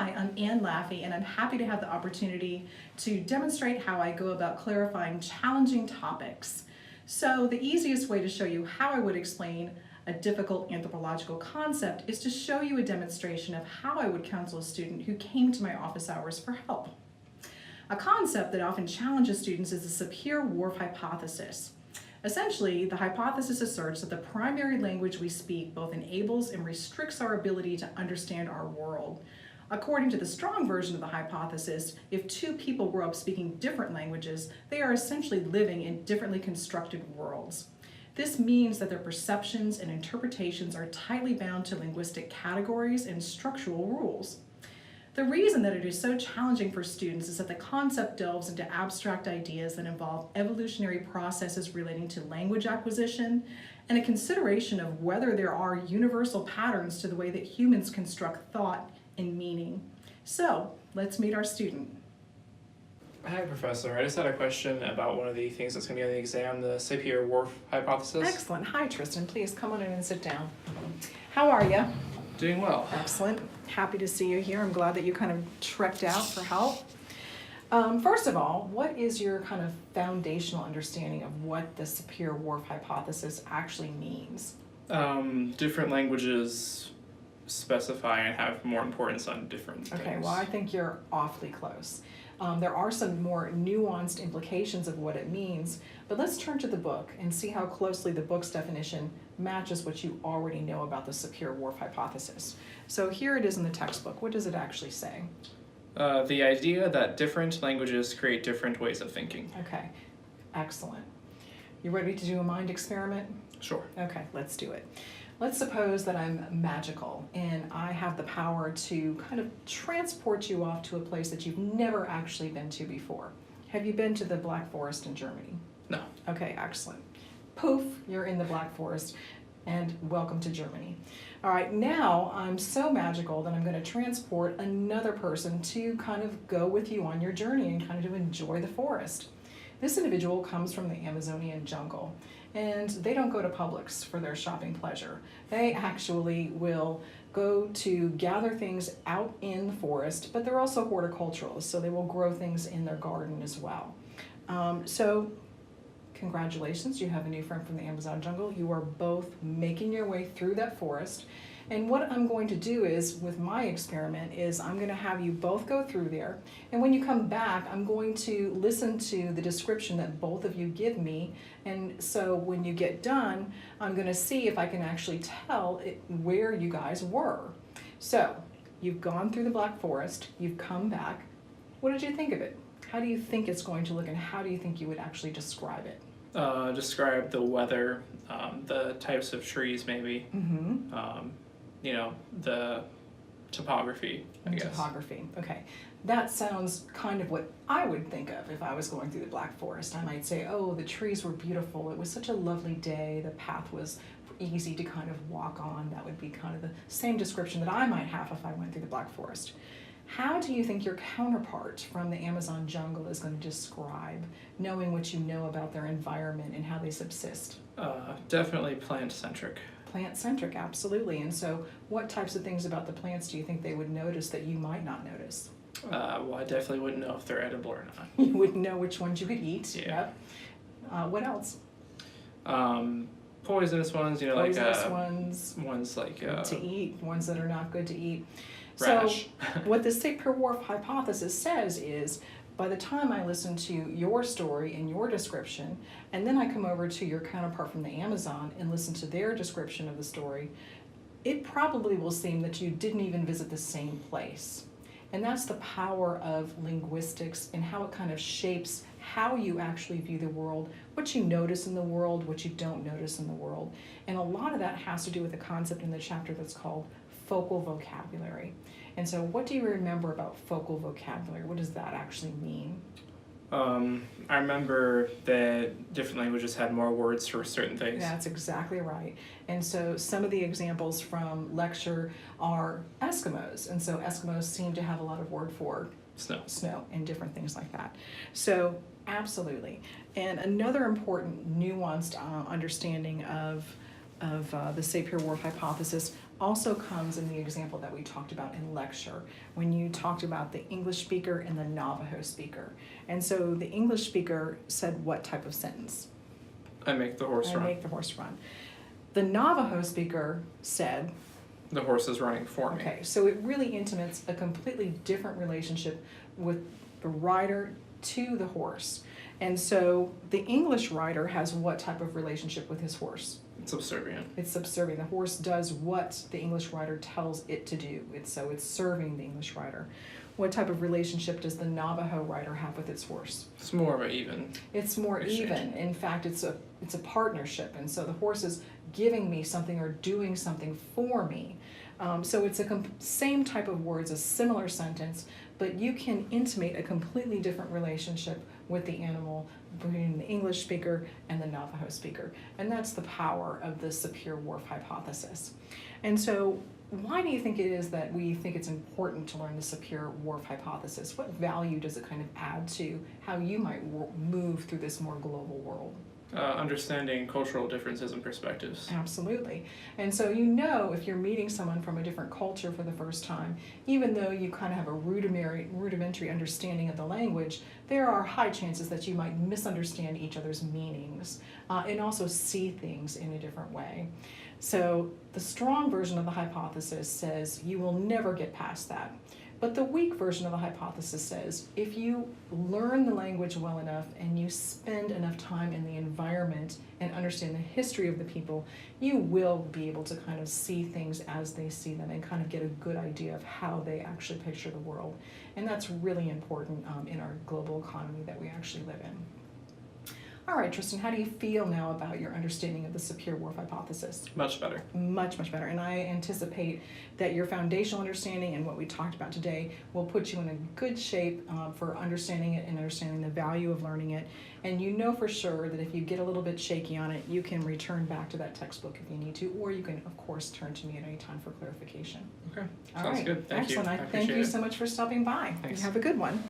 Hi, I'm Ann Laffey, and I'm happy to have the opportunity to demonstrate how I go about clarifying challenging topics. So the easiest way to show you how I would explain a difficult anthropological concept is to show you a demonstration of how I would counsel a student who came to my office hours for help. A concept that often challenges students is the Sapir-Whorf Hypothesis. Essentially, the hypothesis asserts that the primary language we speak both enables and restricts our ability to understand our world. According to the strong version of the hypothesis, if two people grow up speaking different languages, they are essentially living in differently constructed worlds. This means that their perceptions and interpretations are tightly bound to linguistic categories and structural rules. The reason that it is so challenging for students is that the concept delves into abstract ideas that involve evolutionary processes relating to language acquisition and a consideration of whether there are universal patterns to the way that humans construct thought and meaning. So, let's meet our student. Hi, Professor. I just had a question about one of the things that's going to be on the exam, the Sapir-Whorf Hypothesis. Excellent. Hi, Tristan. Please come on in and sit down. How are you? Doing well. Excellent. Happy to see you here. I'm glad that you kind of trekked out for help. First of all, what is your kind of foundational understanding of what the Sapir-Whorf hypothesis actually means? Different languages specify and have more importance on different things. Okay, well, I think you're awfully close. There are some more nuanced implications of what it means, but let's turn to the book and see how closely the book's definition matches what you already know about the Sapir-Whorf hypothesis. So here it is in the textbook. What does it actually say? The idea that different languages create different ways of thinking. Okay, excellent. You ready to do a mind experiment? Sure. Okay, let's do it. Let's suppose that I'm magical and I have the power to kind of transport you off to a place that you've never actually been to before. Have you been to the Black Forest in Germany? No. Okay, excellent. Poof, you're in the Black Forest and welcome to Germany. All right, now I'm so magical that I'm going to transport another person to kind of go with you on your journey and kind of to enjoy the forest. This individual comes from the Amazonian jungle, and they don't go to Publix for their shopping pleasure. They actually will go to gather things out in the forest, but they're also horticulturalists, so they will grow things in their garden as well. So congratulations, you have a new friend from the Amazon jungle. You are both making your way through that forest. And what I'm going to do is, with my experiment, is I'm going to have you both go through there. And when you come back, I'm going to listen to the description that both of you give me. And so when you get done, I'm going to see if I can actually tell where you guys were. So you've gone through the Black Forest, you've come back. What did you think of it? How do you think it's going to look, and how do you think you would actually describe it? Describe the weather, the types of trees maybe. Mm-hmm. The topography, I guess. Topography, okay. That sounds kind of what I would think of if I was going through the Black Forest. I might say, oh, the trees were beautiful. It was such a lovely day. The path was easy to kind of walk on. That would be kind of the same description that I might have if I went through the Black Forest. How do you think your counterpart from the Amazon jungle is going to describe, knowing what you know about their environment and how they subsist? Definitely plant-centric. Plant-centric, absolutely. And so what types of things about the plants do you think they would notice that you might not notice? Well, I definitely wouldn't know if they're edible or not. You wouldn't know which ones you could eat. Yeah. Yep. What else? Poisonous ones, Poisonous ones like to eat, ones that are not good to eat. Rash. So what the Sapir-Whorf hypothesis says is, by the time I listen to your story and your description, and then I come over to your counterpart from the Amazon and listen to their description of the story, it probably will seem that you didn't even visit the same place. And that's the power of linguistics and how it kind of shapes how you actually view the world, what you notice in the world, what you don't notice in the world. And a lot of that has to do with a concept in the chapter that's called focal vocabulary. And so what do you remember about focal vocabulary? What does that actually mean? I remember that different languages had more words for certain things. That's exactly right. And so some of the examples from lecture are Eskimos. And so Eskimos seem to have a lot of word for snow and different things like that. So absolutely. And another important nuanced understanding of the Sapir-Whorf hypothesis also comes in the example that we talked about in lecture, when you talked about the English speaker and the Navajo speaker. And so the English speaker said what type of sentence? I make the horse I run. make the horse run. The Navajo speaker said, The horse is running for me. okay, so it really intimates a completely different relationship with the rider to the horse. And so the English rider has what type of relationship with his horse? It's subservient. It's subservient. The horse does what the English rider tells it to do. It's serving the English rider. What type of relationship does the Navajo rider have with its horse? It's more of an even. It's more exchange. even. In fact, it's a partnership, and so the horse is giving me something or doing something for me. So it's a same type of words, a similar sentence, but you can intimate a completely different relationship with the animal between the English speaker and the Navajo speaker. And that's the power of the Sapir-Whorf hypothesis. And so why do you think it is that we think it's important to learn the Sapir-Whorf hypothesis? What value does it kind of add to how you might move through this more global world? Understanding cultural differences and perspectives. Absolutely. And so you know if you're meeting someone from a different culture for the first time, even though you kind of have a rudimentary understanding of the language, there are high chances that you might misunderstand each other's meanings and also see things in a different way. So the strong version of the hypothesis says you will never get past that. But the weak version of the hypothesis says if you learn the language well enough and you spend enough time in the environment and understand the history of the people, you will be able to kind of see things as they see them and kind of get a good idea of how they actually picture the world. And that's really important in our global economy that we actually live in. All right, Tristan, how do you feel now about your understanding of the Sapir-Whorf hypothesis? Much better. Much, much better. And I anticipate that your foundational understanding and what we talked about today will put you in a good shape for understanding it and understanding the value of learning it. And you know for sure that if you get a little bit shaky on it, you can return back to that textbook if you need to, or you can, of course, turn to me at any time for clarification. Okay. All Sounds right. good. Thank Excellent. you. I thank you so much for stopping by. Thanks. You have a good one.